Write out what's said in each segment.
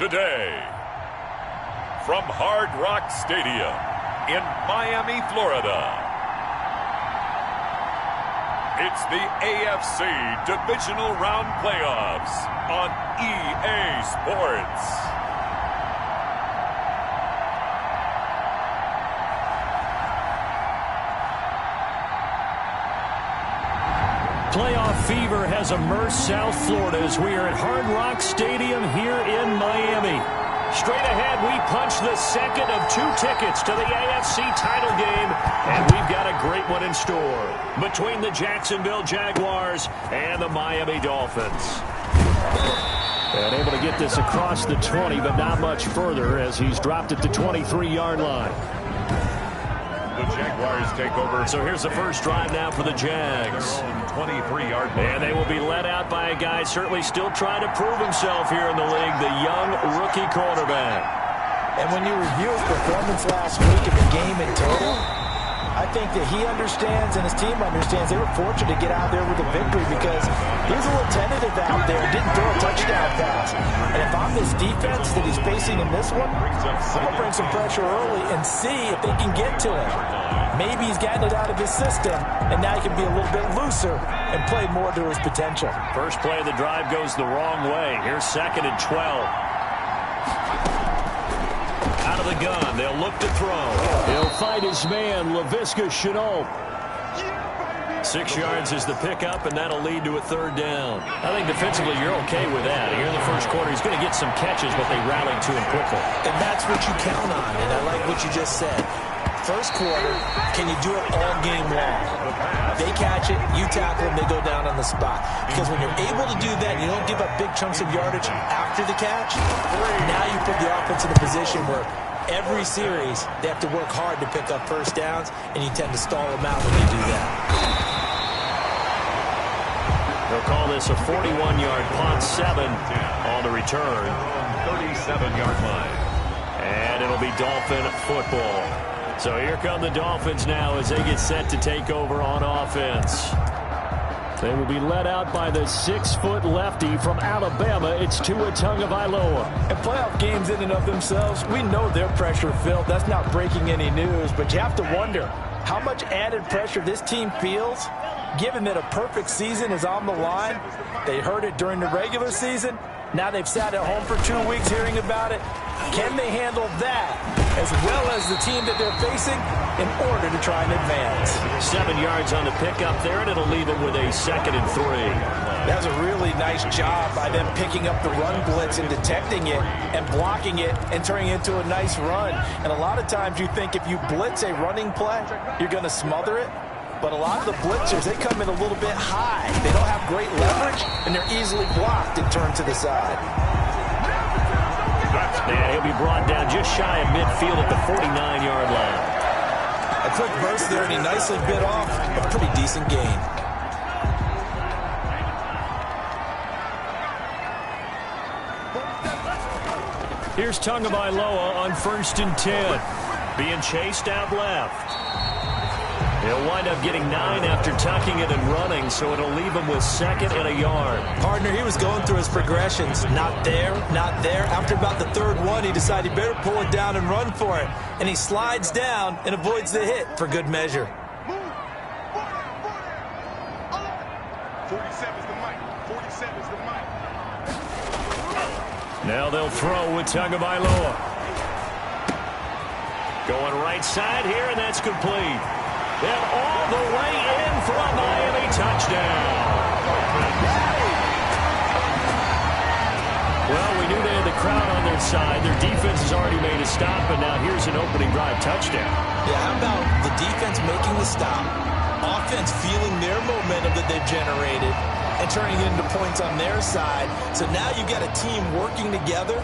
today. From Hard Rock Stadium in Miami, Florida, it's the AFC Divisional Round Playoffs on EA Sports. Playoff fever has immersed South Florida as we are at Hard Rock Stadium here in Miami. Straight ahead, we punch the second of 2 tickets to the AFC title game, and we've got a great one in store between the Jacksonville Jaguars and the Miami Dolphins. And able to get this across the 20, but not much further as he's dropped at the 23-yard line. The Jaguars take over. So here's the first drive now for the Jags. 23-yard line. And they will be led out by a guy certainly still trying to prove himself here in the league, the young rookie quarterback. And when you review his performance last week in the game in total, I think that he understands and his team understands they were fortunate to get out there with a victory because he was a little tentative out there and didn't throw a touchdown pass. And if I'm this defense that he's facing in this one, I'm going to bring some pressure early and see if they can get to him. Maybe he's gotten it out of his system, and now he can be a little bit looser and play more to his potential. First play of the drive goes the wrong way. Here's 2nd and 12. Out of the gun, they'll look to throw. He'll fight his man, Laviska Shenault. 6 yards is the pickup, and that'll lead to a 3rd down. I think defensively you're okay with that. Here in the first quarter, he's going to get some catches, but they rallied to him quickly. And that's what you count on, and I like what you just said. First quarter, can you do it all game long? They catch it, you tackle them, they go down on the spot. Because when you're able to do that, you don't give up big chunks of yardage after the catch, now you put the offense in a position where every series they have to work hard to pick up first downs, and you tend to stall them out when you do that. They'll call this a 41-yard punt, 7 on the return. 37-yard line. And it'll be Dolphin football. So here come the Dolphins now as they get set to take over on offense. They will be led out by the 6-foot lefty from Alabama. It's Tua Tagovailoa. And playoff games in and of themselves, we know they're pressure-filled. That's not breaking any news, but you have to wonder how much added pressure this team feels, given that a perfect season is on the line. They heard it during the regular season. Now they've sat at home for 2 weeks hearing about it. Can they handle that as well as the team that they're facing in order to try and advance? 7 yards on the pickup there, and it'll leave them with a 2nd and 3. That's a really nice job by them picking up the run blitz and detecting it and blocking it and turning it into a nice run. And a lot of times you think if you blitz a running play, you're going to smother it. But a lot of the blitzers, they come in a little bit high. They don't have great leverage, and they're easily blocked and turned to the side. And he'll be brought down just shy of midfield at the 49-yard line. A quick burst there, and he nicely bit off a pretty decent gain. Here's Tagovailoa on 1st and 10. Being chased out left. He'll wind up getting 9 after tucking it and running, so it'll leave him with 2nd and a yard. Partner, he was going through his progressions. Not there, not there. After about the 3rd one, he decided he better pull it down and run for it. And he slides down and avoids the hit for good measure. 47's the mic. 47's the mic. Now they'll throw with Tagovailoa. Going right side here, and that's complete. And all the way in for a Miami touchdown. Well, we knew they had the crowd on their side. Their defense has already made a stop, and now here's an opening drive touchdown. Yeah, how about the defense making the stop, offense feeling their momentum that they've generated, and turning it into points on their side. So now you've got a team working together,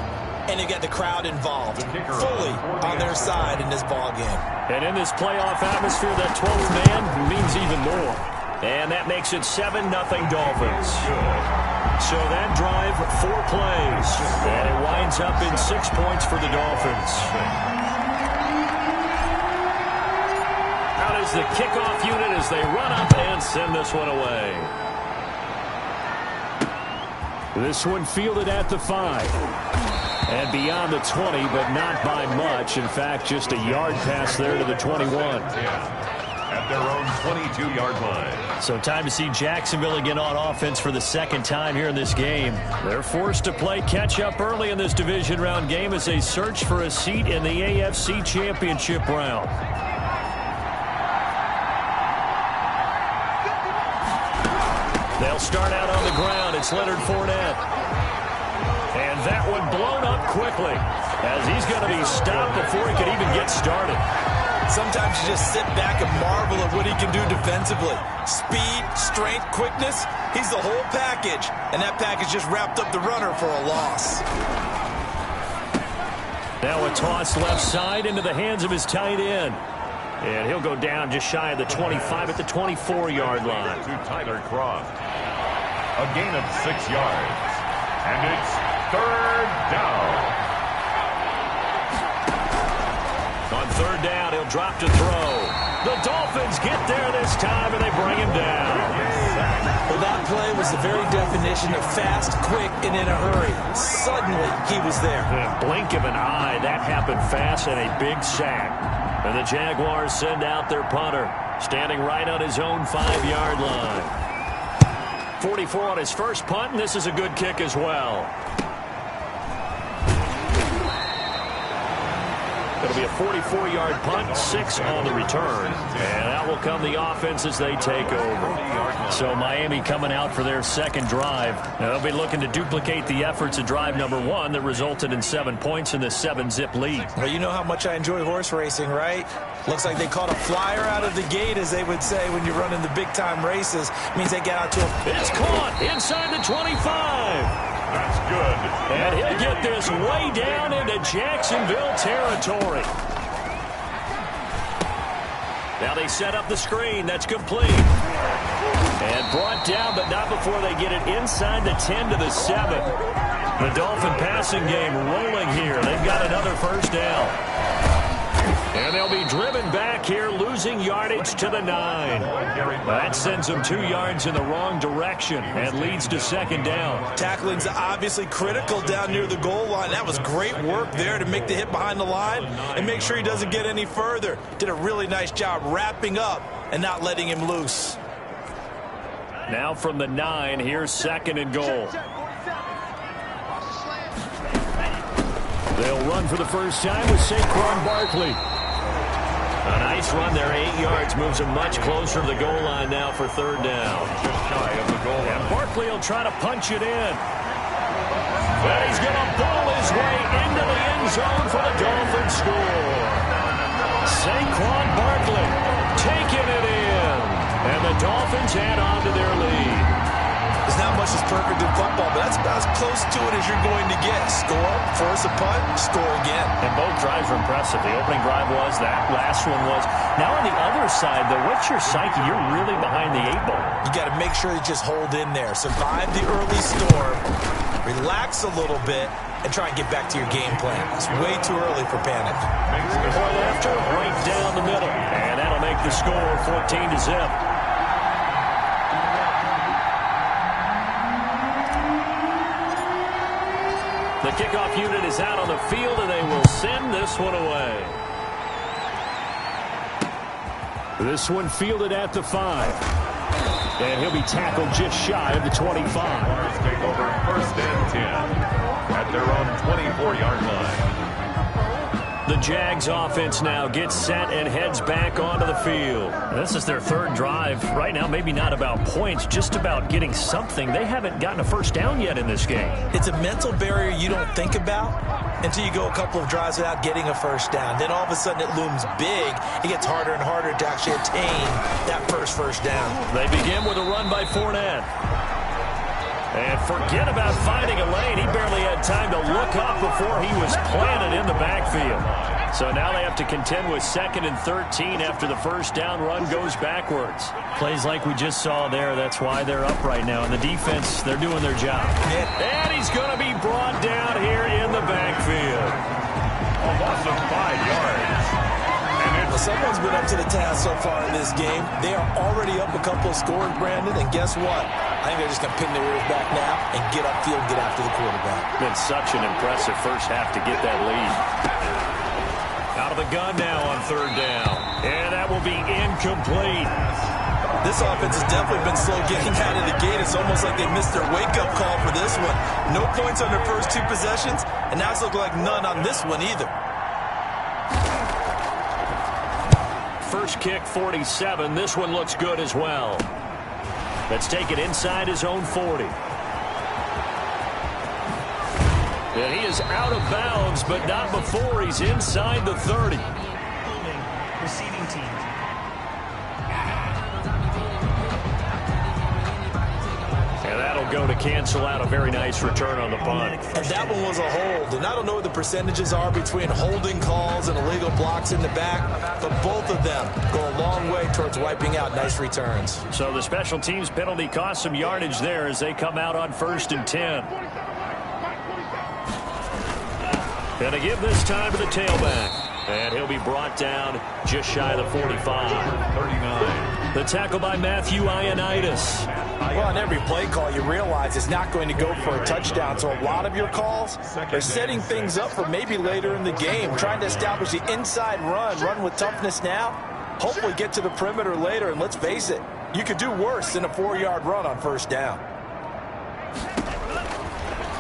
and you got the crowd involved fully on their side in this ball game. And in this playoff atmosphere, that 12th man means even more. And that makes it 7-0 Dolphins. So that drive, 4 plays. And it winds up in 6 points for the Dolphins. Out is the kickoff unit as they run up and send this one away. This one fielded at the 5. And beyond the 20, but not by much. In fact, just a yard pass there to the 21. At their own 22-yard line. So time to see Jacksonville again on offense for the second time here in this game. They're forced to play catch-up early in this division round game as they search for a seat in the AFC Championship round. They'll start out on the ground. It's Leonard Fournette. And that one blown up quickly as he's going to be stopped before he could even get started. Sometimes you just sit back and marvel at what he can do defensively. Speed, strength, quickness, he's the whole package. And that package just wrapped up the runner for a loss. Now a toss left side into the hands of his tight end. And he'll go down just shy of the 25 at the 24-yard line. To Tyler Croft. A gain of 6 yards. And it's third down. On third down, he'll drop to throw. The Dolphins get there this time, and they bring him down. Well, that play was the very definition of fast, quick, and in a hurry. Suddenly, he was there. In a blink of an eye, that happened fast, and a big sack. And the Jaguars send out their punter, standing right on his own 5-yard line. 44 on his first punt, and this is a good kick as well. It'll be a 44-yard punt, 6 on the return. And out will come the offense as they take over. So Miami coming out for their second drive. They'll be looking to duplicate the efforts of drive number 1 that resulted in 7 points in the 7-zip lead. Well, you know how much I enjoy horse racing, right? Looks like they caught a flyer out of the gate, as they would say when you're running the big-time races. Means they get out to a... It's caught inside the 25. That's good. And he'll get this way down into Jacksonville territory. Now they set up the screen. That's complete. And brought down, but not before they get it inside the 10 to the 7. The Dolphin passing game rolling here. They've got another first down. And they'll be driven back here, losing yardage to the 9. That sends them 2 yards in the wrong direction and leads to second down. Tackling's obviously critical down near the goal line. That was great work there to make the hit behind the line and make sure he doesn't get any further. Did a really nice job wrapping up and not letting him loose. Now from the 9, here's second and goal. They'll run for the first time with Saquon Barkley. A nice run there, 8 yards, moves him much closer to the goal line now for third down. Just shy of the goal line. And Barkley will try to punch it in. But he's going to ball his way into the end zone for the Dolphins score. Saquon Barkley taking it in. And the Dolphins add on to their lead. There's not much that's perfect in football, but that's about as close to it as you're going to get. Score, force a punt, score again. And both drives were impressive. The opening drive was, that last one was. Now on the other side, though, what's your psyche? You're really behind the 8 ball. You got to make sure you just hold in there. Survive the early storm, relax a little bit, and try and get back to your game plan. It's way too early for panic. Point after, right down the middle. And that'll make the score 14-0. The kickoff unit is out on the field, and they will send this one away. This one fielded at the 5. And he'll be tackled just shy of the 25. Take over first and 10 at their own 24-yard line. The Jags offense now gets set and heads back onto the field. This is their third drive. Right now, maybe not about points, just about getting something. They haven't gotten a first down yet in this game. It's a mental barrier you don't think about until you go a couple of drives without getting a first down. Then all of a sudden it looms big. It gets harder and harder to actually attain that first down. They begin with a run by Fournette. And forget about finding a lane. He barely had time to look up before he was planted in the backfield. So now they have to contend with 2nd and 13 after the first down run goes backwards. Plays like we just saw there. That's why they're up right now. And the defense, they're doing their job. And he's going to be brought down here in the backfield. A loss of 5 yards. And it's Well, someone's been up to the task so far in this game. They are already up a couple of scores, Brandon, and guess what? I think they're just going to pin their ears back now and get upfield, get after the quarterback. Been such an impressive first half to get that lead. Out of the gun now on third down. And that will be incomplete. This offense has definitely been slow getting out of the gate. It's almost like they missed their wake-up call for this one. No points on their first two possessions, and now it's looking like none on this one either. First kick, 47. This one looks good as well. Let's take it inside his own 40. And he is out of bounds, but not before he's inside the 30. Receiving team. And that'll go to cancel out a very nice return on the punt. And that one was a hold. And I don't know what the percentages are between holding calls and illegal blocks in the back, but both of them go a long way towards wiping out nice returns. So the special teams penalty cost some yardage there as they come out on 1st and 10. And to give this time to the tailback. And he'll be brought down just shy of the 45. 39. The tackle by Matthew Ioannidis. Well, on every play call, you realize it's not going to go for a touchdown. So a lot of your calls are setting things up for maybe later in the game, trying to establish the inside run with toughness now, hopefully get to the perimeter later. And let's face it, you could do worse than a 4-yard run on first down.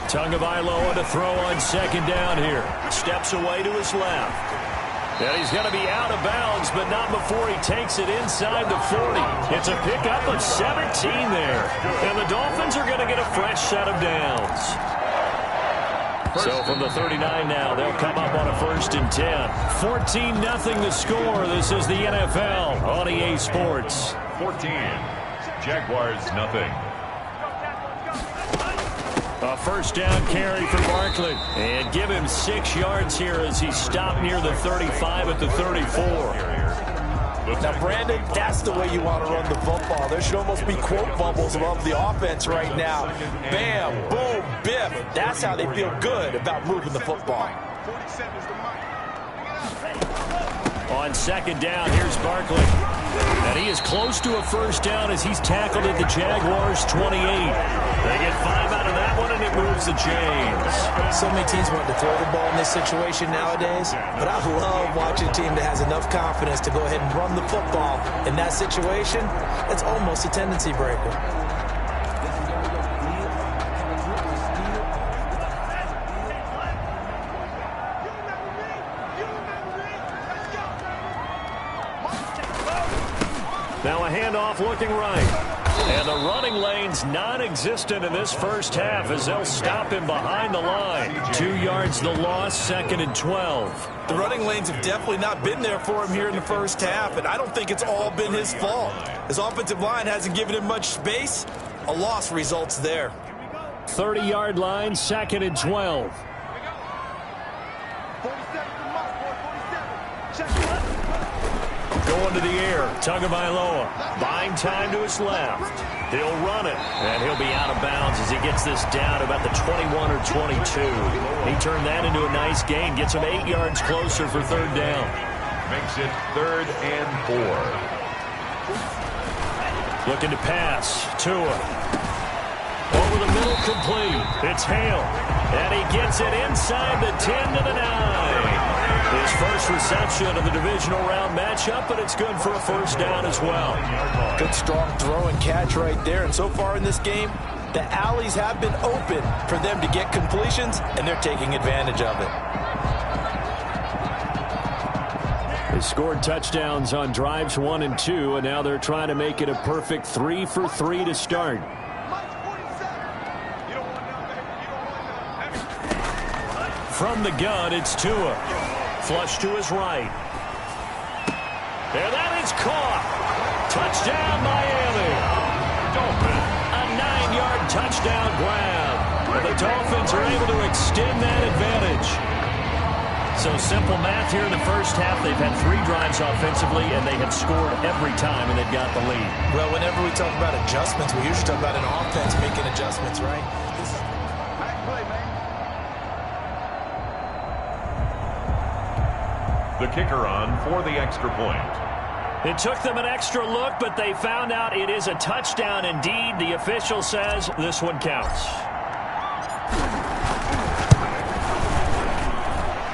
Tagovailoa to throw on second down here. Steps away to his left. And he's going to be out of bounds, but not before he takes it inside the 40. It's a pickup of 17 there. And the Dolphins are going to get a fresh set of downs. So from the 39 now, they'll come up on a 1st and 10. 14-0 the score. This is the NFL on EA Sports. 14. Jaguars, nothing. A first down carry for Barkley. And give him 6 yards here as he stopped near the 35 at the 34. Now, Brandon, that's the way you want to run the football. There should almost be quote bubbles above the offense right now. Bam, boom, biff. That's how they feel good about moving the football. 47 is the mic. On second down, here's Barkley. And he is close to a first down as he's tackled at the Jaguars' 28. They get 5 out of that one, and it moves the chains. So many teams want to throw the ball in this situation nowadays, but I love watching a team that has enough confidence to go ahead and run the football. In that situation, it's almost a tendency breaker. Now a handoff looking right. And the running lane's non-existent in this first half as they'll stop him behind the line. 2 yards the loss, 2nd and 12. The running lanes have definitely not been there for him here in the first half, and I don't think it's all been his fault. His offensive line hasn't given him much space. A loss results there. 30-yard line, 2nd and 12. 47 is the mic, boy. 47. Check it. Going to the air, Tagovailoa, buying time to his left. He'll run it, and he'll be out of bounds as he gets this down to about the 21 or 22. He turned that into a nice gain, gets him 8 yards closer for third down. Makes it 3rd and 4. Looking to pass, Tua. Over the middle, complete. It's Hale, and he gets it inside the 10 to the 9. His first reception of the divisional round matchup, but it's good for a first down as well. Good strong throw and catch right there. And so far in this game, the alleys have been open for them to get completions, and they're taking advantage of it. They scored touchdowns on drives 1 and 2, and now they're trying to make it a perfect 3 for 3 to start. From the gun, it's Tua. Flush to his right. And that is caught. Touchdown, Miami. Dolphins. A 9-yard touchdown grab. And the Dolphins are able to extend that advantage. So simple math here in the first half. They've had 3 drives offensively, and they have scored every time, and they've got the lead. Well, whenever we talk about adjustments, we usually talk about an offense making adjustments, right? the kicker on for the extra point. It took them an extra look, but they found out it is a touchdown indeed. The official says this one counts.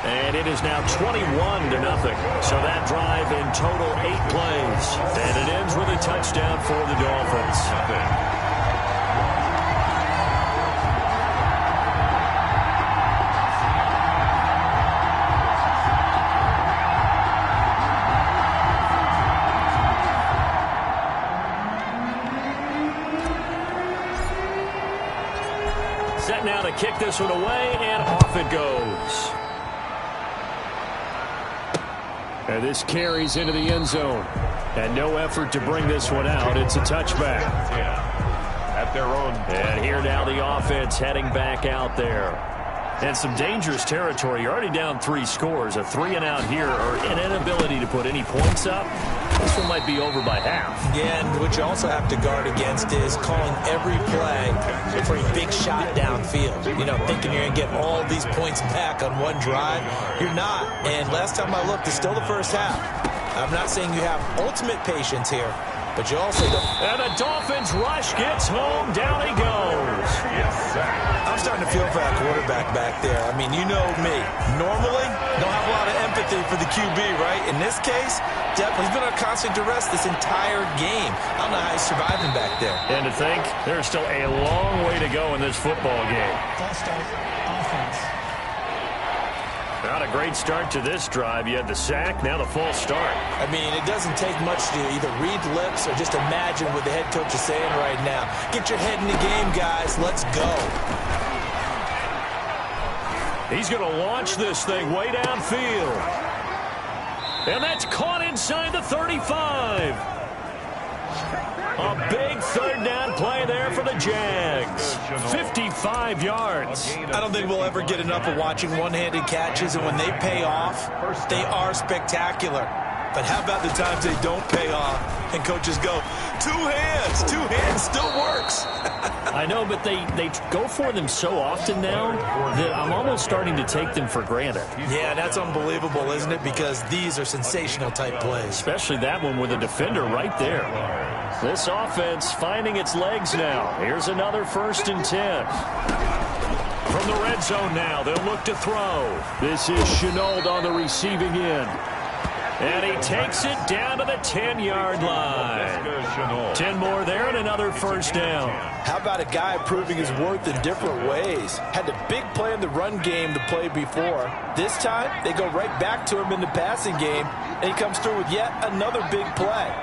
And it is now 21-0. So that drive in total 8 plays. And it ends with a touchdown for the Dolphins. Set now to kick this one away, and off it goes. And this carries into the end zone. And no effort to bring this one out. It's a touchback. At their own. And here now the offense heading back out there. And some dangerous territory. You're already down 3 scores. A 3-and-out here, or an inability to put any points up. This one might be over by half. Yeah, and what you also have to guard against is calling every play for a big shot downfield. You know, thinking you're going to get all these points back on one drive. You're not. And last time I looked, it's still the first half. I'm not saying you have ultimate patience here, but you also don't. And the Dolphins rush gets home. Down he goes. Yes, sir. I'm starting to feel for that quarterback back there. I mean, you know me. Normally, don't have a lot of empathy for the QB, right? In this case, definitely he's been on constant duress this entire game. I don't know how he's surviving back there. And to think, there's still a long way to go in this football game. False start. Offense. Not a great start to this drive. You had the sack, now the false start. I mean, it doesn't take much to either read lips or just imagine what the head coach is saying right now. Get your head in the game, guys. Let's go. He's going to launch this thing way downfield. And that's caught inside the 35. A big third down play there for the Jags. 55 yards. I don't think we'll ever get enough of watching one-handed catches, and when they pay off, they are spectacular. But how about the times they don't pay off and coaches go, two hands still works. I know, but they go for them so often now that I'm almost starting to take them for granted. Yeah, that's unbelievable, isn't it? Because these are sensational type plays. Especially that one with a defender right there. This offense finding its legs now. Here's another 1st and 10. From the red zone now, they'll look to throw. This is Chenault on the receiving end. And he takes it down to the 10-yard line. 10 more there and another 1st down. How about a guy proving his worth in different ways? Had a big play in the run game the play before. This time, they go right back to him in the passing game, and he comes through with yet another big play.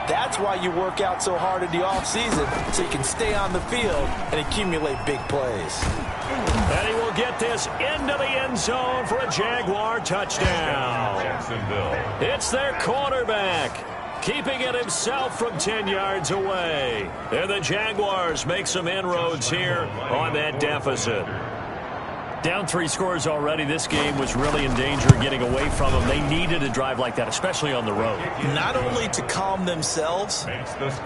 That's why you work out so hard in the offseason, so you can stay on the field and accumulate big plays. And he will get this into the end zone for a Jaguar touchdown. It's their quarterback, keeping it himself from 10 yards away. And the Jaguars make some inroads here on that deficit. Down 3 scores already. This game was really in danger of getting away from them. They needed a drive like that, especially on the road. Not only to calm themselves,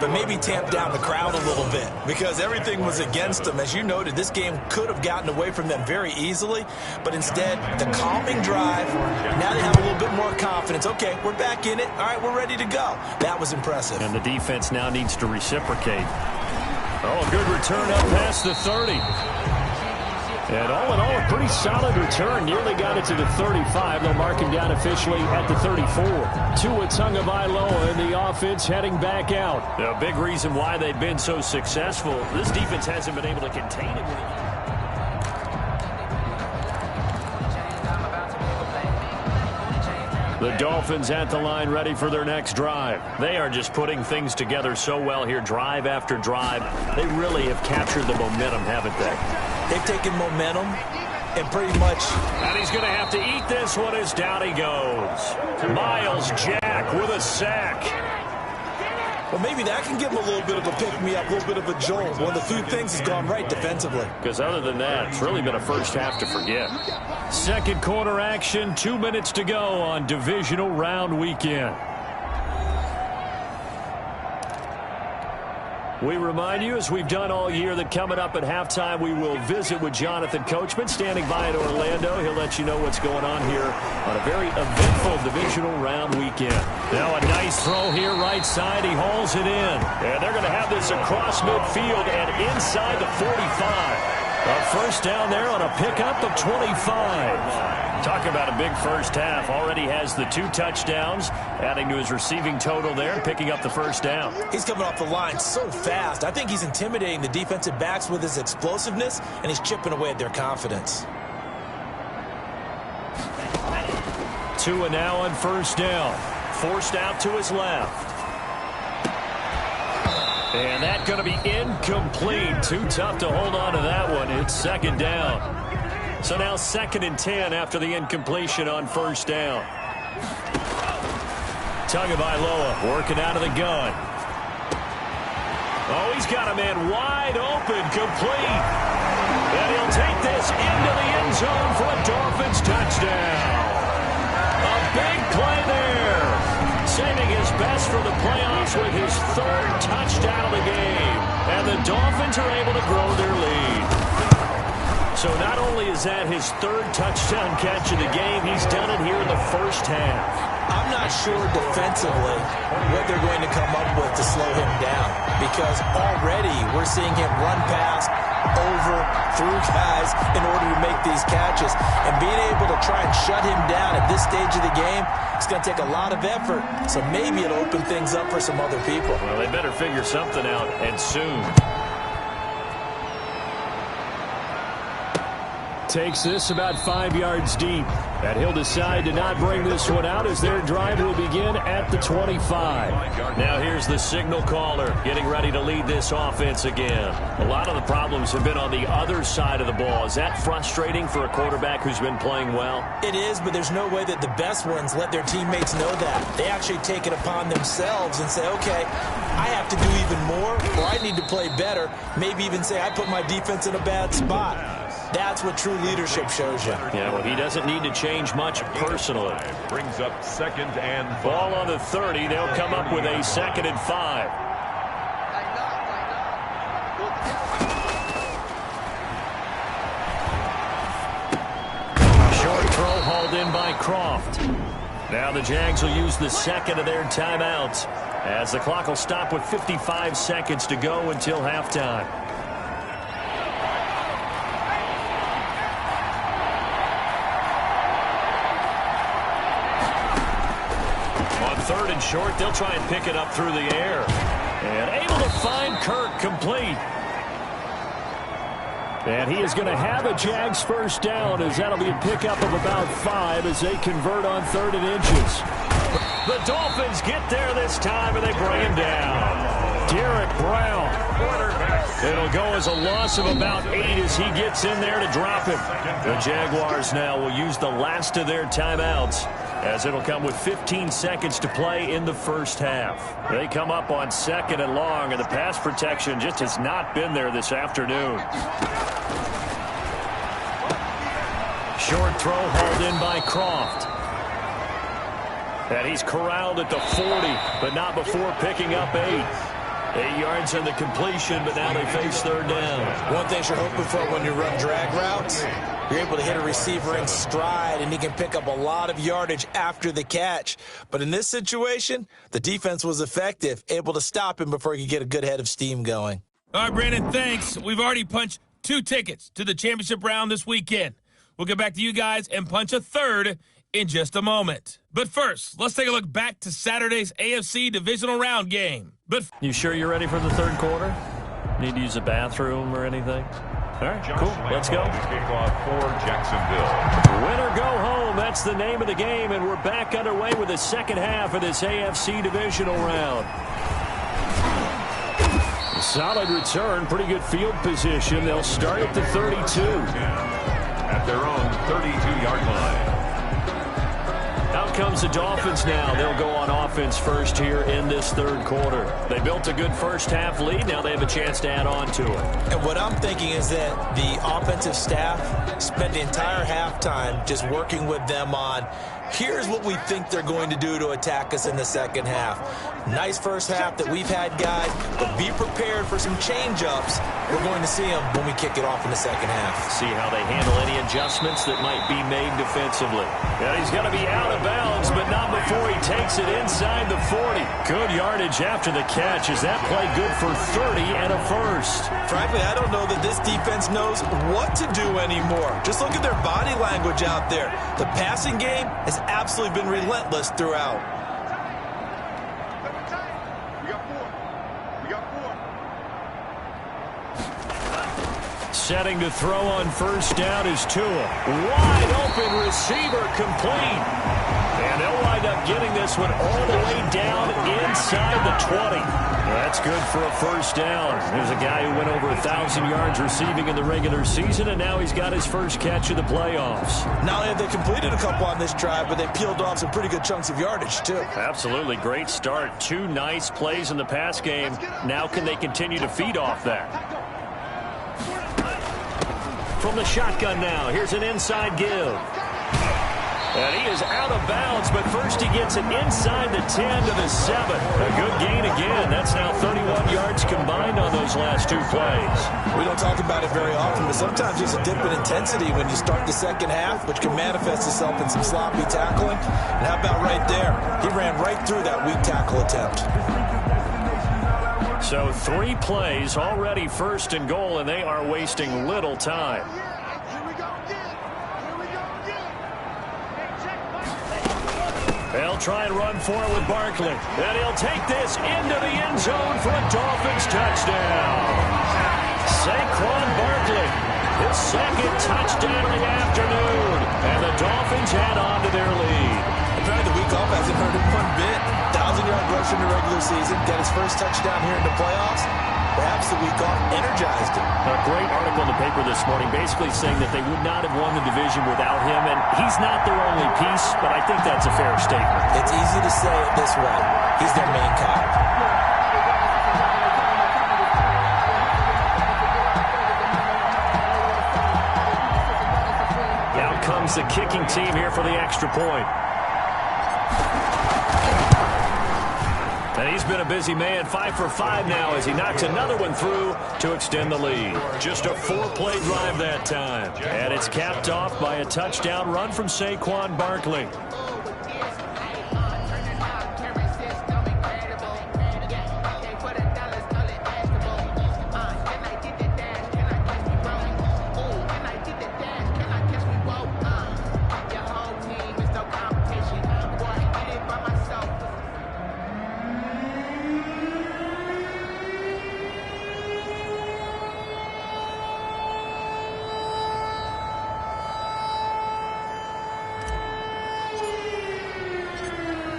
but maybe tamp down the crowd a little bit, because everything was against them. As you noted, this game could have gotten away from them very easily, but instead, the calming drive, now they have a little bit more confidence. Okay, we're back in it. All right, we're ready to go. That was impressive. And the defense now needs to reciprocate. Oh, a good return up past the 30. And all in all, a pretty solid return. Nearly got it to the 35. They'll mark him down officially at the 34. Tua Tagovailoa and the offense heading back out. A big reason why they've been so successful. This defense hasn't been able to contain it. The Dolphins at the line ready for their next drive. They are just putting things together so well here, drive after drive. They really have captured the momentum, haven't they? They've taken momentum and pretty much... And he's going to have to eat this one as down he goes. Miles Jack with a sack. Well, maybe that can give him a little bit of a pick-me-up, a little bit of a jolt. One of the few things has gone right defensively. Because other than that, it's really been a first half to forget. Second quarter action, 2 minutes to go on divisional round weekend. We remind you, as we've done all year, that coming up at halftime, we will visit with Jonathan Coachman, standing by in Orlando. He'll let you know what's going on here on a very eventful divisional round weekend. Now a nice throw here, right side. He hauls it in. And they're going to have this across midfield and inside the 45. A first down there on a pickup of 25. Talk about a big first half. Already has the 2 touchdowns, adding to his receiving total there, picking up the first down. He's coming off the line so fast. I think he's intimidating the defensive backs with his explosiveness, and he's chipping away at their confidence. Tua now on first down. Forced out to his left. And that's going to be incomplete. Too tough to hold on to that one. It's second down. So now 2nd and 10 after the incompletion on first down. Tagovailoa working out of the gun. Oh, he's got a man wide open, complete. And he'll take this into the end zone for a Dolphins touchdown. A big play there. Saving his best for the playoffs with his 3rd touchdown of the game. And the Dolphins are able to grow their lead. So not only is that his 3rd touchdown catch of the game, he's done it here in the first half. I'm not sure defensively what they're going to come up with to slow him down, because already we're seeing him run past, over, through guys in order to make these catches. And being able to try and shut him down at this stage of the game, it's going to take a lot of effort. So maybe it'll open things up for some other people. Well, they better figure something out, and soon. Takes this about 5 yards deep. And he'll decide to not bring this one out as their drive will begin at the 25. Now here's the signal caller getting ready to lead this offense again. A lot of the problems have been on the other side of the ball. Is that frustrating for a quarterback who's been playing well? It is, but there's no way that the best ones let their teammates know that. They actually take it upon themselves and say, okay, I have to do even more, or I need to play better. Maybe even say I put my defense in a bad spot. That's what true leadership shows you. Yeah, well, he doesn't need to change much personally. Brings up 2nd and 5. Ball on the 30. They'll come up with a 2nd and 5. Short throw hauled in by Croft. Now the Jags will use the 2nd of their timeouts as the clock will stop with 55 seconds to go until halftime. Third and short, they'll try and pick it up through the air. And able to find Kirk complete. And he is going to have a Jags first down, as that'll be a pickup of about 5 as they convert on 3rd and inches. The Dolphins get there this time, and they bring him down. Derek Brown. It'll go as a loss of about 8 as he gets in there to drop him. The Jaguars now will use the last of their timeouts, as it'll come with 15 seconds to play in the first half. They come up on 2nd and long, and the pass protection just has not been there this afternoon. Short throw hauled in by Croft. And he's corralled at the 40, but not before picking up 8. 8 yards on the completion, but now they face 3rd down. One thing you're hoping for when you run drag routes, you're able to hit a receiver in stride, and he can pick up a lot of yardage after the catch. But in this situation, the defense was effective, able to stop him before he could get a good head of steam going. All right, Brandon, thanks. We've already punched 2 tickets to the championship round this weekend. We'll get back to you guys and punch a 3rd in just a moment. But first, let's take a look back to Saturday's AFC divisional round game. You sure you're ready for the 3rd quarter? Need to use a bathroom or anything? All right, cool. Let's go. Kickoff for Jacksonville. Win or go home, that's the name of the game, and we're back underway with the second half of this AFC divisional round. A solid return, pretty good field position. They'll start at the 32. At their own 32-yard line. Out comes the Dolphins now. They'll go on offense first here in this 3rd quarter. They built a good first half lead. Now they have a chance to add on to it. And what I'm thinking is that the offensive staff spent the entire halftime just working with them on Here's what we think they're going to do to attack us in the second half. Nice first half that we've had, guys, but be prepared for some change-ups. We're going to see them when we kick it off in the second half. See how they handle any adjustments that might be made defensively. Yeah, he's going to be out of bounds, but not before he takes it inside the 40. Good yardage after the catch. Is that play good for 30 and a first? Frankly, I don't know that this defense knows what to do anymore. Just look at their body language out there. The passing game has absolutely been relentless throughout. We got four. Setting to throw on first down is Tua. Wide open receiver complete. And they'll wind up getting this one all the way down inside the 20. That's good for a first down. There's a guy who went over 1,000 yards receiving in the regular season, and now he's got his first catch of the playoffs. Not only have they completed a couple on this drive, but they peeled off some pretty good chunks of yardage, too. Absolutely. Great start. 2 nice plays in the pass game. Now can they continue to feed off that? From the shotgun now, here's an inside give. And he is out of bounds, but first he gets it inside the 10 to the 7. A good gain again. That's now 31 yards combined on those last 2 plays. We don't talk about it very often, but sometimes there's a dip in intensity when you start the second half, which can manifest itself in some sloppy tackling. And how about right there? He ran right through that weak tackle attempt. So 3 plays, already first and goal, and they are wasting little time. They'll try and run for it with Barkley. And he'll take this into the end zone for a Dolphins touchdown. Saquon Barkley, his second touchdown of the afternoon. And the Dolphins add on to their lead. Apparently the week off hasn't hurt him one bit. 1,000-yard rush in the regular season. Got his first touchdown here in the playoffs. Perhaps the week off energized him. A great article in the paper this morning basically saying that they would not have won the division without him, and he's not their only piece, but I think that's a fair statement. It's easy to say it this way. He's their main cog. Out comes the kicking team here for the extra point. And he's been a busy man, 5 for 5 now as he knocks another one through to extend the lead. Just a 4-play drive that time. And it's capped off by a touchdown run from Saquon Barkley.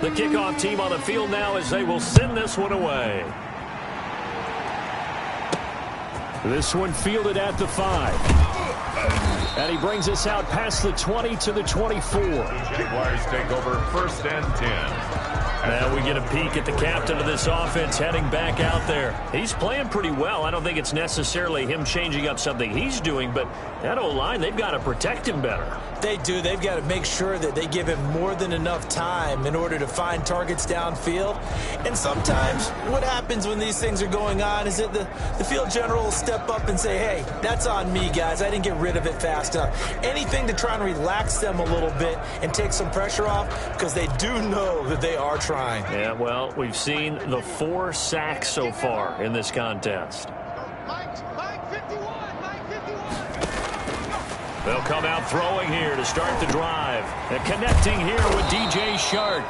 The kickoff team on the field now as they will send this one away. This one fielded at the 5. And he brings us out past the 20 to the 24. Jaguars take over first and 10. Now we get a peek at the captain of this offense heading back out there. He's playing pretty well. I don't think it's necessarily him changing up something he's doing, but that O-line, they've got to protect him better. They do. They've got to make sure that they give him more than enough time in order to find targets downfield. And sometimes what happens when these things are going on is that the field general will step up and say, hey, that's on me, guys. I didn't get rid of it fast enough. Anything to try and relax them a little bit and take some pressure off because they do know that they are trying. Yeah, well, we've seen the 4 sacks so far in this contest. They'll come out throwing here to start the drive. And connecting here with DJ Shark.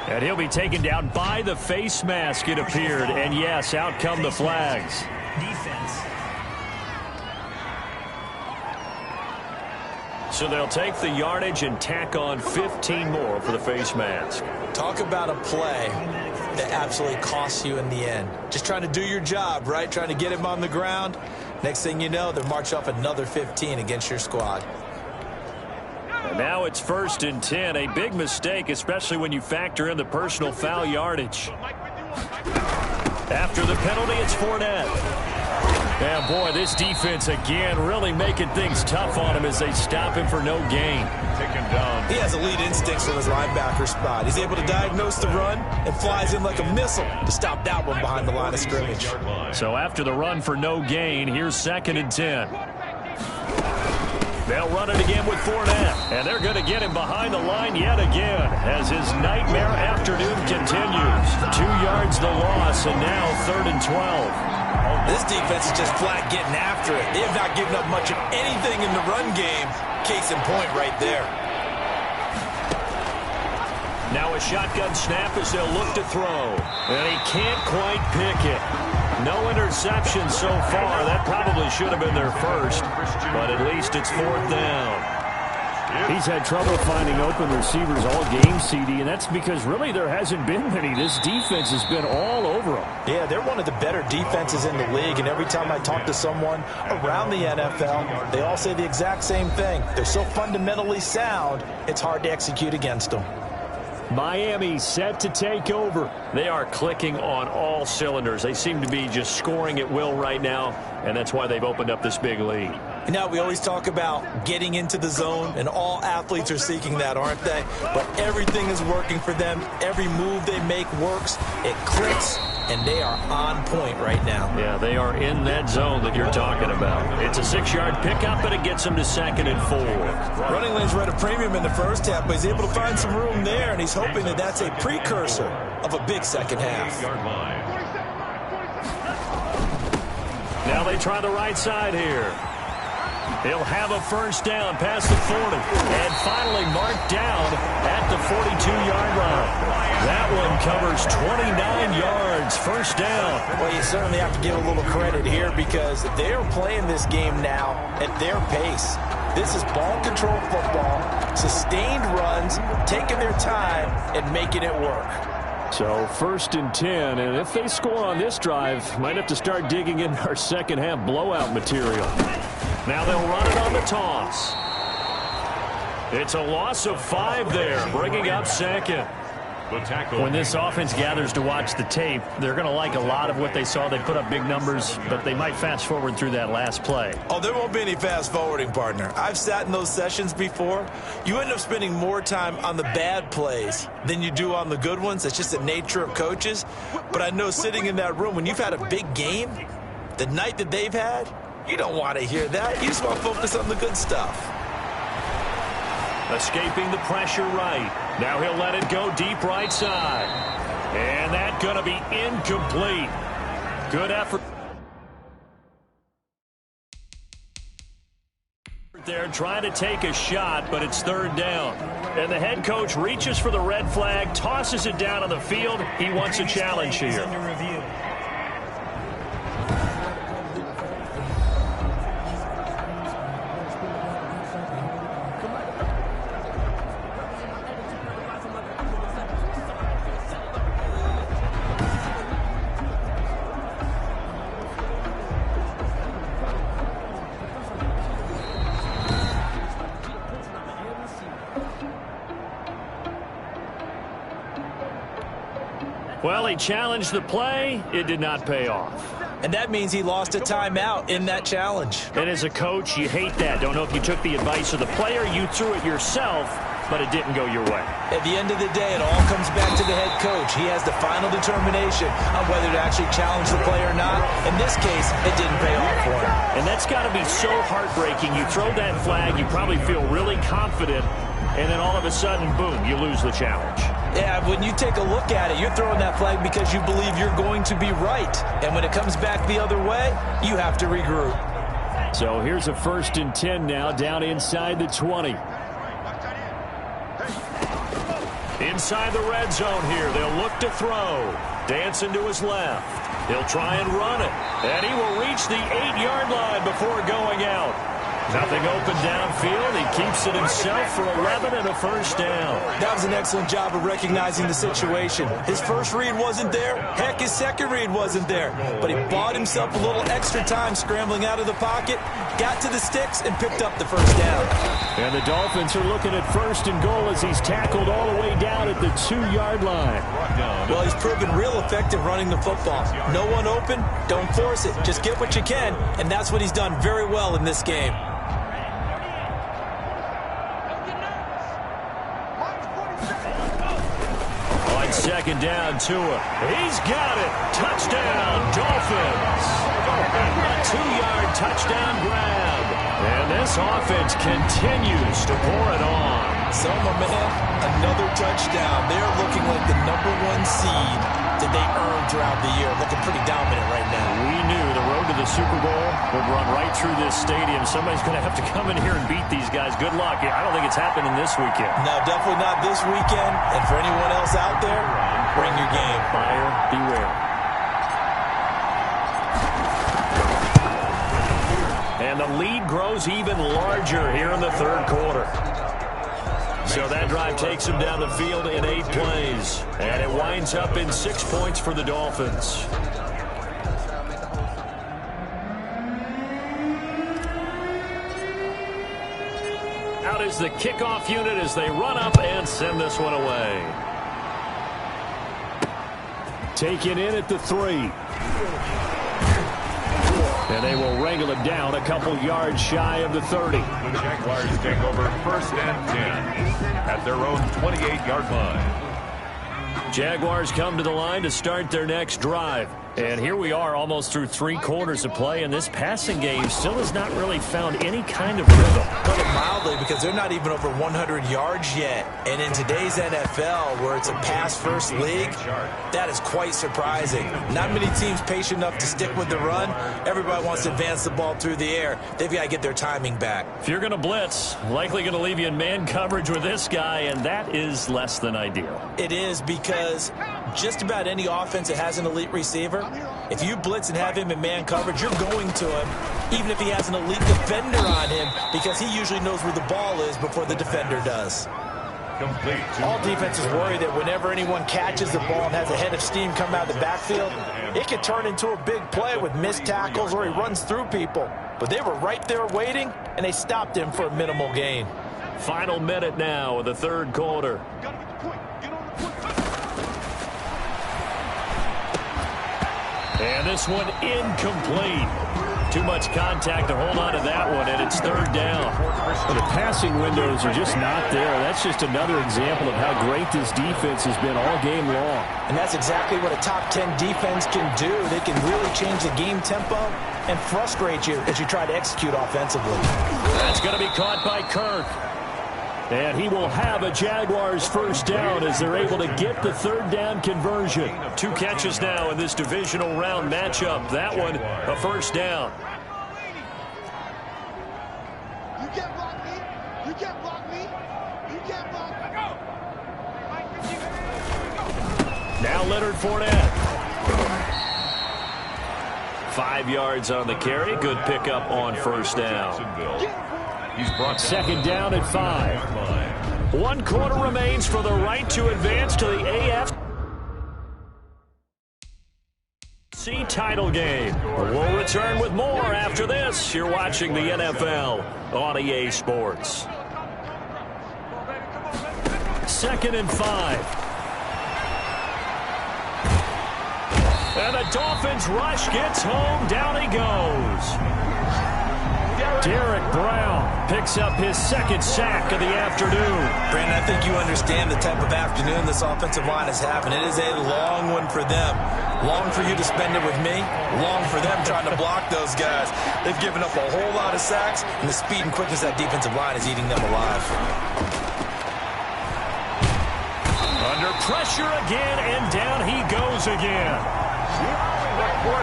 And he'll be taken down by the face mask, it appeared. And yes, out come the flags. Defense. So they'll take the yardage and tack on 15 more for the face mask. Talk about a play that absolutely costs you in the end. Just trying to do your job, right? Trying to get him on the ground. Next thing you know, they'll march off another 15 against your squad. And now it's first and 10. A big mistake, especially when you factor in the personal foul yardage. After the penalty, it's Fournette. Yeah, boy, this defense again really making things tough on him as they stop him for no gain. Taken down. He has elite instincts from his linebacker spot. He's able to diagnose the run and flies in like a missile to stop that one behind the line of scrimmage. So after the run for no gain, here's 2nd and 10. They'll run it again with Fournette, and they're going to get him behind the line yet again as his nightmare afternoon continues. 2 yards the loss, and now 3rd and 12. This defense is just flat getting after it. They have not given up much of anything in the run game. Case in point right there. Now a shotgun snap as they'll look to throw. And he can't quite pick it. No interception so far. That probably should have been their first, but at least it's 4th down. He's had trouble finding open receivers all game, CD, and that's because really there hasn't been many. This defense has been all over them. Yeah, they're one of the better defenses in the league, and every time I talk to someone around the NFL, they all say the exact same thing. They're so fundamentally sound, it's hard to execute against them. Miami set to take over. They are clicking on all cylinders. They seem to be just scoring at will right now, and that's why they've opened up this big lead. You know, we always talk about getting into the zone, and all athletes are seeking that, aren't they? But everything is working for them. Every move they make works. It clicks, and they are on point right now. Yeah, they are in that zone that you're talking about. It's a 6-yard pickup, but it gets them to 2nd and 4. Running lanes were at a premium in the first half, but he's able to find some room there, and he's hoping that that's a precursor of a big second half. Now they try the right side here. He'll have a first down past the 40. And finally marked down at the 42-yard line. That one covers 29 yards. First down. Well, you certainly have to give a little credit here because they're playing this game now at their pace. This is ball control football, sustained runs, taking their time and making it work. So 1st and 10, and if they score on this drive, might have to start digging in our second half blowout material. Now they'll run it on the toss. It's a loss of 5 there, bringing up 2nd. When this offense gathers to watch the tape, they're going to like a lot of what they saw. They put up big numbers, but they might fast forward through that last play. Oh, there won't be any fast forwarding, partner. I've sat in those sessions before. You end up spending more time on the bad plays than you do on the good ones. It's just the nature of coaches. But I know sitting in that room, when you've had a big game, the night that they've had, you don't want to hear that. You just want to focus on the good stuff. Escaping the pressure right. Now he'll let it go deep right side. And that's going to be incomplete. Good effort there trying to take a shot, but it's 3rd down. And the head coach reaches for the red flag, tosses it down on the field. He wants a challenge here. Well, he challenged the play. It did not pay off. And that means he lost a timeout in that challenge. And as a coach, you hate that. Don't know if you took the advice of the player, you threw it yourself, but it didn't go your way. At the end of the day, it all comes back to the head coach. He has the final determination on whether to actually challenge the play or not. In this case, it didn't pay off for him. And that's got to be so heartbreaking. You throw that flag, you probably feel really confident, and then all of a sudden, boom, you lose the challenge. Yeah, when you take a look at it, you're throwing that flag because you believe you're going to be right. And when it comes back the other way, you have to regroup. So here's a 1st and 10 now, down inside the 20. Inside the red zone here, they'll look to throw. Dancing to his left. He'll try and run it. And he will reach the 8-yard line before going out. Nothing open downfield. He keeps it himself for 11 and a first down. That was an excellent job of recognizing the situation. His first read wasn't there. Heck, his second read wasn't there. But he bought himself a little extra time scrambling out of the pocket, got to the sticks, and picked up the first down. And the Dolphins are looking at 1st and goal as he's tackled all the way down at the 2-yard line. Well, he's proven real effective running the football. No one open, don't force it. Just get what you can, and that's what he's done very well in this game. On 2nd down, Tua. He's got it. Touchdown, Dolphins. A 2-yard touchdown grab. And this offense continues to pour it on. So, my man, another touchdown. They're looking like the #1 seed that they earned throughout the year. Looking pretty dominant right now. We knew the road to the Super Bowl would run right through this stadium. Somebody's going to have to come in here and beat these guys. Good luck. I don't think it's happening this weekend. No, definitely not this weekend. And for anyone else out there, bring your game. Buyer beware. And the lead grows even larger here in the 3rd quarter. So that drive takes him down the field in 8 plays. And it winds up in 6 points for the Dolphins. Out is the kickoff unit as they run up and send this one away. Taken in at the 3. And they will wrangle it down a couple yards shy of the 30. The Jaguars take over 1st and 10 at their own 28-yard line. Jaguars come to the line to start their next drive. And here we are almost through 3 quarters of play, and this passing game still has not really found any kind of rhythm. Put it mildly, because they're not even over 100 yards yet. And in today's NFL, where it's a pass-first league, that is quite surprising. Not many teams patient enough to stick with the run. Everybody wants to advance the ball through the air. They've got to get their timing back. If you're going to blitz, likely going to leave you in man coverage with this guy, and that is less than ideal. It is, because just about any offense that has an elite receiver, if you blitz and have him in man coverage, you're going to him, even if he has an elite defender on him, because he usually knows where the ball is before the defender does. Complete. All defenses worry that whenever anyone catches the ball and has a head of steam come out of the backfield, it could turn into a big play with missed tackles or he runs through people. But they were right there waiting, and they stopped him for a minimal gain. Final minute now of the 3rd quarter. And this one incomplete. Too much contact to hold on to that one, and it's 3rd down. Well, the passing windows are just not there. That's just another example of how great this defense has been all game long. And that's exactly what a top 10 defense can do. They can really change the game tempo and frustrate you as you try to execute offensively. That's going to be caught by Kirk. And he will have a Jaguars first down as they're able to get the 3rd down conversion. 2 catches now in this divisional round matchup. That one, a first down. You can't block me. You can't block me. You can't block me. Go. Now Leonard Fournette. 5 yards on the carry. Good pickup on first down. He's brought 2nd down at 5. 1 quarter remains for the right to advance to the AFC title game. We'll return with more after this. You're watching the NFL on EA Sports. 2nd and 5. And the Dolphins rush gets home. Down he goes. Derek Brown picks up his 2nd sack of the afternoon. Brandon, I think you understand the type of afternoon this offensive line is having. It is a long one for them. Long for you to spend it with me. Long for them trying to block those guys. They've given up a whole lot of sacks, and the speed and quickness of that defensive line is eating them alive. Under pressure again, and down he goes again.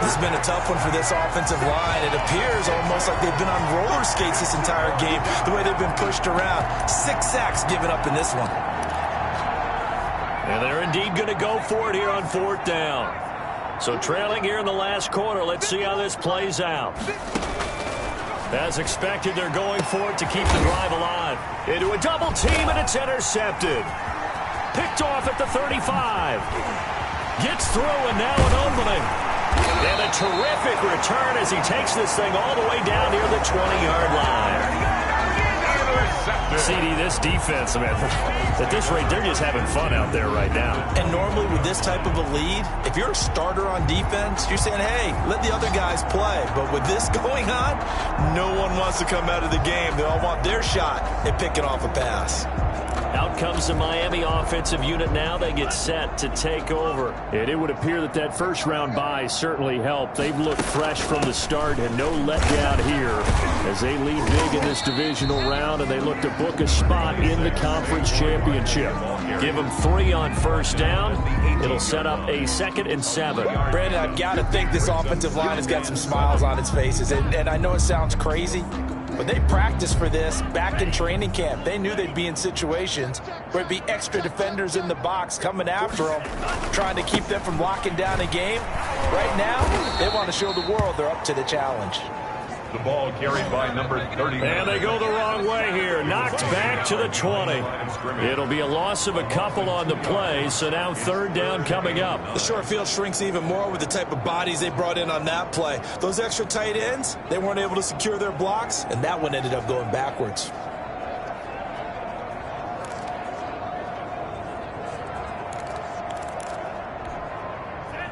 This has been a tough one for this offensive line. It appears almost like they've been on roller skates this entire game, the way they've been pushed around. 6 sacks given up in this one. And they're indeed going to go for it here on 4th down. So trailing here in the last quarter, let's see how this plays out. As expected, they're going for it to keep the drive alive. Into a double team, and it's intercepted. Picked off at the 35. Gets through, and now an opening. And a terrific return as he takes this thing all the way down near the 20-yard line. CD, this defense, man, at this rate, they're just having fun out there right now. And normally with this type of a lead, if you're a starter on defense, you're saying, hey, let the other guys play. But with this going on, no one wants to come out of the game. They all want their shot at picking off a pass. Out comes the Miami offensive unit now. They get set to take over. And it would appear that that first-round bye certainly helped. They've looked fresh from the start and no letdown here as they lead big in this divisional round, and they look to book a spot in the conference championship. Give them 3 on first down. It'll set up a 2nd and 7. Brandon, I've got to think this offensive line has got some smiles on its faces. And I know it sounds crazy, but they practiced for this back in training camp. They knew they'd be in situations where it'd be extra defenders in the box coming after them, trying to keep them from locking down a game. Right now, they want to show the world they're up to the challenge. The ball carried by number 30. And they go the wrong way here. Knocked back to the 20. It'll be a loss of a couple on the play, so now 3rd down coming up. The short field shrinks even more with the type of bodies they brought in on that play. Those extra tight ends, they weren't able to secure their blocks, and that one ended up going backwards.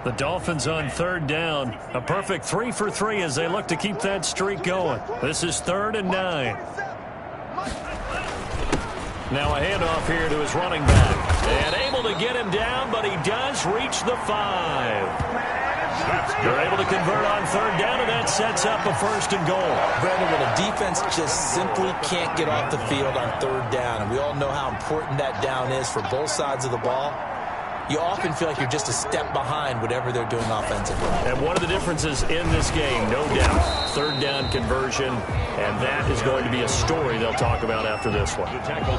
The Dolphins on 3rd down. A perfect 3 for 3 as they look to keep that streak going. This is 3rd and 9. Now a handoff here to his running back. And able to get him down, but he does reach the 5. They're able to convert on 3rd down, and that sets up a 1st and goal. Brandon, when a defense just simply can't get off the field on 3rd down, and we all know how important that down is for both sides of the ball, you often feel like you're just a step behind whatever they're doing offensively. And one of the differences in this game, no doubt, 3rd down conversion, and that is going to be a story they'll talk about after this one.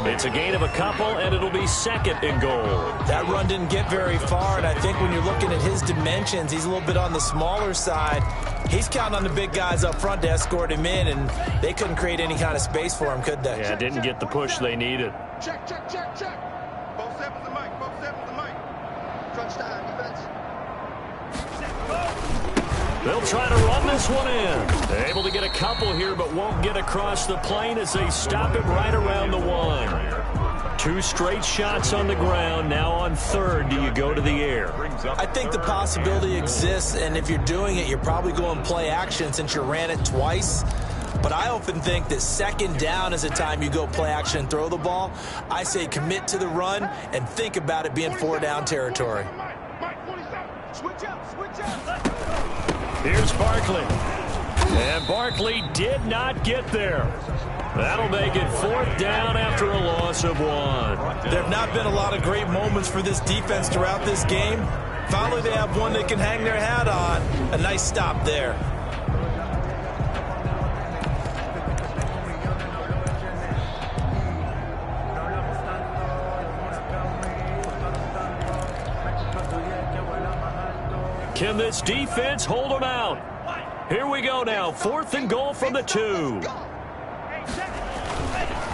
It's a gain of a couple, and it'll be 2nd and goal. That run didn't get very far, and I think when you're looking at his dimensions, he's a little bit on the smaller side. He's counting on the big guys up front to escort him in, and they couldn't create any kind of space for him, could they? Yeah, didn't get the push they needed. Check, check, check, check. Both seven to Mike, both seven to Mike. Touchdown, defense. They'll try to run this one in. They're able to get a couple here, but won't get across the plane as they stop it right around the 1. 2 straight shots on the ground. Now on 3rd, do you go to the air? I think the possibility exists, and if you're doing it, you're probably going play action since you ran it twice. But I often think that 2nd down is the time you go play action and throw the ball. I say commit to the run and think about it being 4-down territory. Here's Barkley. And Barkley did not get there. That'll make it 4th down after a loss of 1. There have not been a lot of great moments for this defense throughout this game. Finally, they have one they can hang their hat on. A nice stop there. Can this defense hold them out? Here we go now. 4th and goal from the 2.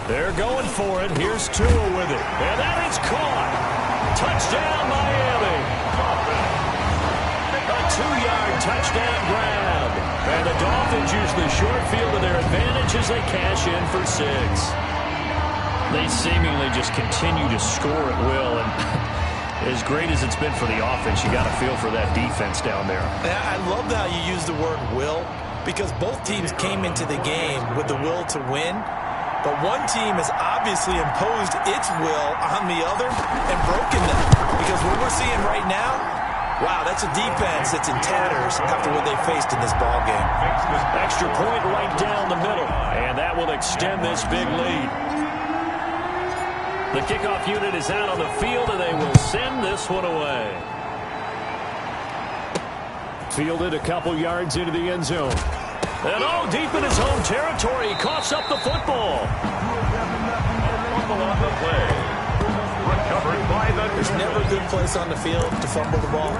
They're going for it. Here's Tua with it. And that is caught. Touchdown, Miami. A 2-yard touchdown grab. And the Dolphins use the short field to their advantage as they cash in for 6. They seemingly just continue to score at will, and as great as it's been for the offense, you got to feel for that defense down there. I love how you use the word will, because both teams came into the game with the will to win, but one team has obviously imposed its will on the other and broken them. Because what we're seeing right now, wow, that's a defense that's in tatters after what they faced in this ball game. Extra point right down the middle, and that will extend this big lead. The kickoff unit is out on the field, and they will send this one away. Fielded a couple yards into the end zone. And deep in his own territory, he coughs up the football. Fumble on the play. Recovered by the There's never a good place on the field to fumble the ball.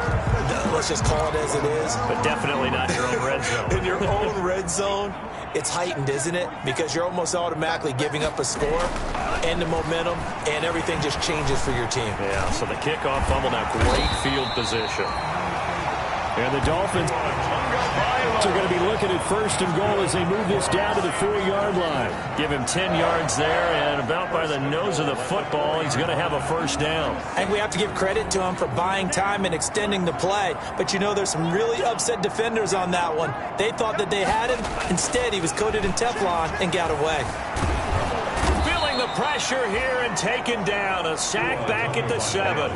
Let's just call it as it is. But definitely not your own red zone. In your own red zone, it's heightened, isn't it? Because you're almost automatically giving up a score and the momentum, and everything just changes for your team. Yeah, so the kickoff fumble, now great field position. And the Dolphins are going to be looking at 1st and goal as they move this down to the 4-yard line. Give him 10 yards there, and about by the nose of the football, he's going to have a 1st down. And we have to give credit to him for buying time and extending the play. But, you know, there's some really upset defenders on that one. They thought that they had him. Instead, he was coated in Teflon and got away. Feeling the pressure here and taken down. A sack back at the 7.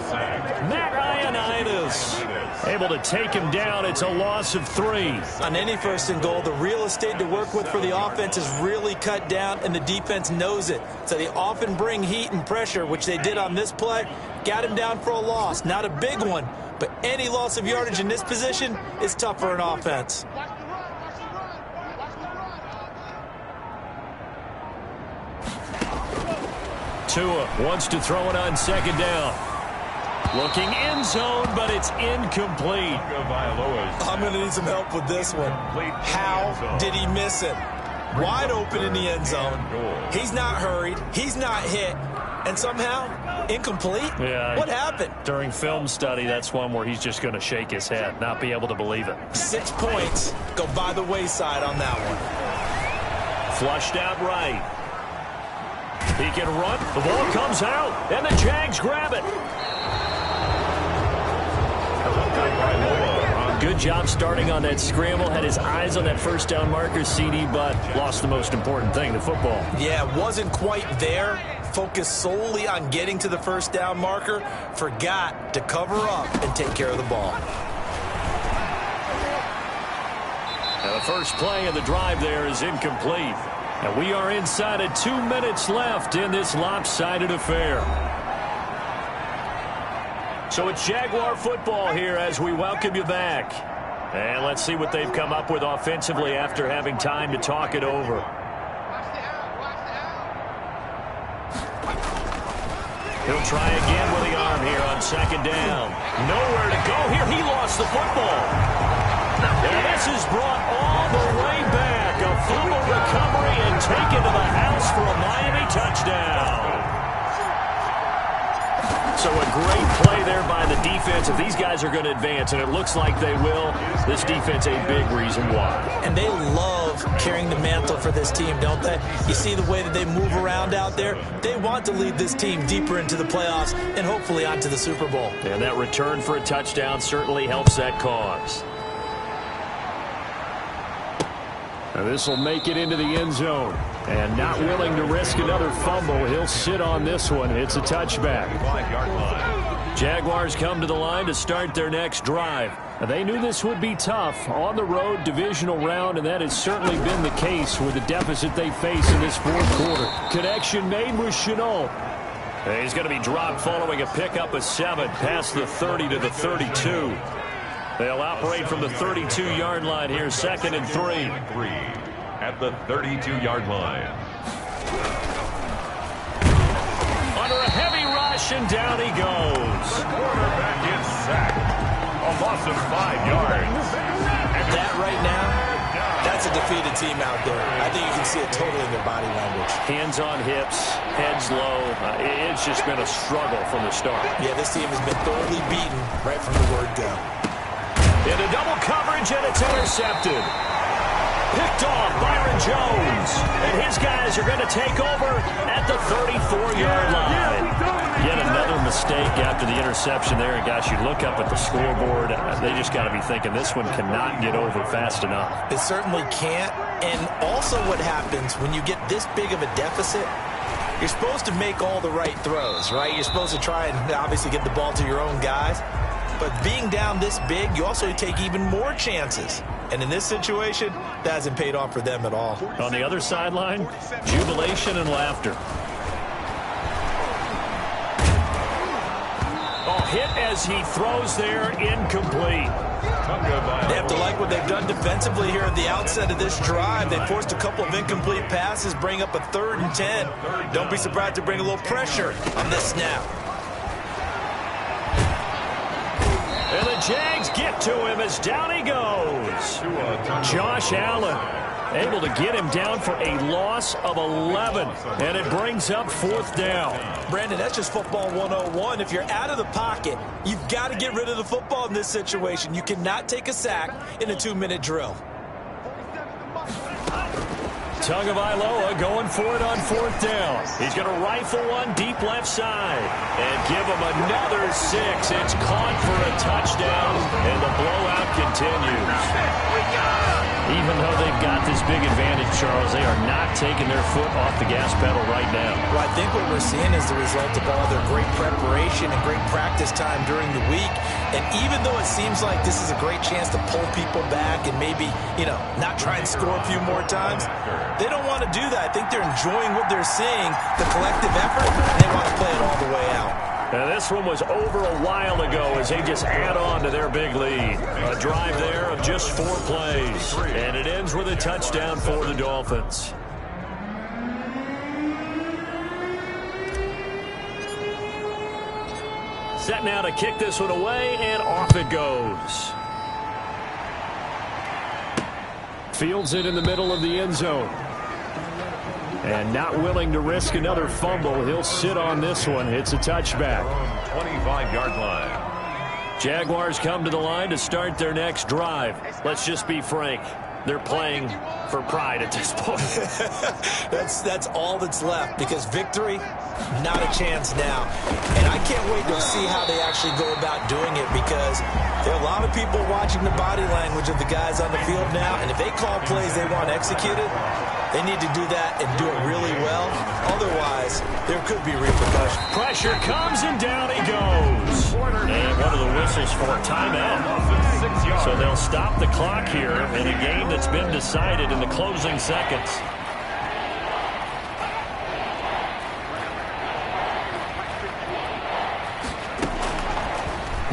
Matt Ioannidis able to take him down. It's a loss of 3. On any 1st and goal, the real estate to work with for the offense is really cut down, and the defense knows it. So they often bring heat and pressure, which they did on this play. Got him down for a loss. Not a big one, but any loss of yardage in this position is tough for an offense. Tua wants to throw it on 2nd down. Looking end zone, but it's incomplete. I'm going to need some help with this one. How did he miss it? Wide open in the end zone. He's not hurried. He's not hit. And somehow, incomplete? Yeah. What happened? During film study, that's one where he's just going to shake his head, not be able to believe it. 6 points go by the wayside on that one. Flushed out right. He can run. The ball comes out, and the Jags grab it. Good job starting on that scramble. Had his eyes on that 1st down marker, CD, but lost the most important thing, the football. Yeah, wasn't quite there. Focused solely on getting to the 1st down marker. Forgot to cover up and take care of the ball. Now the first play of the drive there is incomplete. And we are inside of 2 minutes left in this lopsided affair. So it's Jaguar football here as we welcome you back. And let's see what they've come up with offensively after having time to talk it over. He'll try again with the arm here on 2nd down. Nowhere to go here. He lost the football. And this is brought all the way back. A fumble recovery and taken to the house for a Miami touchdown. So a great play there by the defense. If these guys are going to advance, and it looks like they will, this defense a big reason why. And they love carrying the mantle for this team, don't they? You see the way that they move around out there? They want to lead this team deeper into the playoffs and hopefully onto the Super Bowl. And that return for a touchdown certainly helps that cause. Now this will make it into the end zone. And not willing to risk another fumble, he'll sit on this one. It's a touchback. Jaguars come to the line to start their next drive. Now, they knew this would be tough on the road, divisional round, and that has certainly been the case with the deficit they face in this 4th quarter. Connection made with Chenault. And he's going to be dropped following a pickup of 7 past the 30 to the 32. They'll operate from the 32-yard line here, 2nd and 3. At the 32-yard line. Under a heavy rush, and down he goes. The quarterback is sacked. A loss of 5 yards. And that right now, that's a defeated team out there. I think you can see it totally in their body language. Hands on hips, heads low. It's just been a struggle from the start. Yeah, this team has been thoroughly beaten right from the word go. Into double coverage, and it's intercepted. Picked off Byron Jones. And his guys are going to take over at the 34-yard line. Yet another mistake after the interception there. And, gosh, you look up at the scoreboard. They just got to be thinking this one cannot get over fast enough. It certainly can't. And also what happens when you get this big of a deficit, you're supposed to make all the right throws, right? You're supposed to try and obviously get the ball to your own guys. But being down this big, you also take even more chances. And in this situation, that hasn't paid off for them at all. On the other sideline, jubilation and laughter. Oh, hit as he throws there, incomplete. They have to like what they've done defensively here at the outset of this drive. They forced a couple of incomplete passes, bring up a 3rd and 10. Don't be surprised to bring a little pressure on this snap. the Jags get to him as down he goes. Josh Allen able to get him down for a loss of 11, and it brings up 4th down. Brandon, that's just football 101. If you're out of the pocket, you've got to get rid of the football in this situation. You cannot take a sack in a 2-minute drill. Tagovailoa going for it on 4th down. He's going to rifle one deep left side and give him another 6. It's caught for a touchdown, and the blowout continues. Even though they've got this big advantage, Charles, they are not taking their foot off the gas pedal right now. Well, I think what we're seeing is the result of all their great preparation and great practice time during the week. And even though it seems like this is a great chance to pull people back and maybe, not try and score a few more times, they don't want to do that. I think they're enjoying what they're seeing, the collective effort, and they want to play it all the way out. And this one was over a while ago as they just add on to their big lead. A drive there of just 4 plays. And it ends with a touchdown for the Dolphins. Set now to kick this one away, and off it goes. Fields it in the middle of the end zone. And not willing to risk another fumble. He'll sit on this one. It's a touchback. 25-yard line. Jaguars come to the line to start their next drive. Let's just be frank. They're playing for pride at this point. That's all that's left, because victory, not a chance now. And I can't wait to see how they actually go about doing it, because there are a lot of people watching the body language of the guys on the field now, and if they call plays they want executed, they need to do that and do it really well. Otherwise, there could be repercussions. Pressure comes, and down he goes. And one of the whistles for a timeout. So they'll stop the clock here in a game that's been decided in the closing seconds.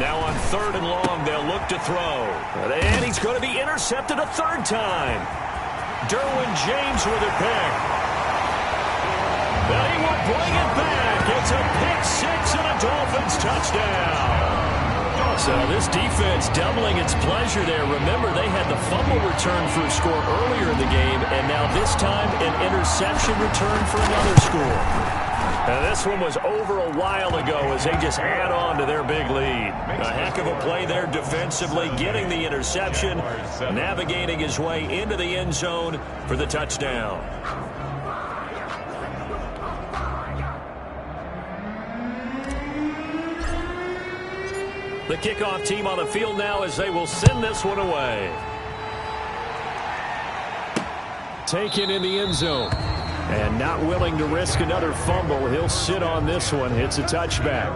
Now on 3rd and long, they'll look to throw. And he's going to be intercepted a 3rd time. Derwin James with a pick. But he will bring it back. It's a pick 6 and a Dolphins touchdown. So this defense doubling its pleasure there. Remember, they had the fumble return for a score earlier in the game, and now this time an interception return for another score. And this one was over a while ago as they just add on to their big lead. A heck of a play there defensively, getting the interception, navigating his way into the end zone for the touchdown. The kickoff team on the field now as they will send this one away. Taken in the end zone. And not willing to risk another fumble. He'll sit on this one. It's a touchback.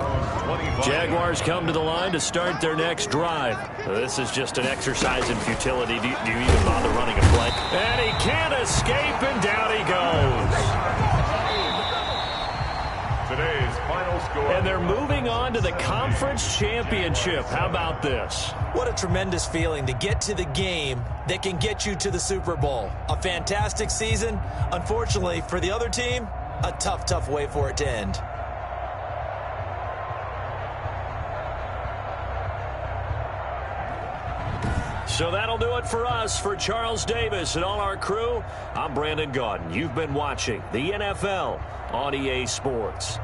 Jaguars come to the line to start their next drive. This is just an exercise in futility. Do you even bother running a play? And he can't escape, and down he goes. Today's final score. And they're moving on to the conference championship. How about this? What a tremendous feeling to get to the game that can get you to the Super Bowl. A fantastic season. Unfortunately, for the other team, a tough way for it to end. So that'll do it for us. For Charles Davis and all our crew, I'm Brandon Gaudin. You've been watching the NFL on EA Sports.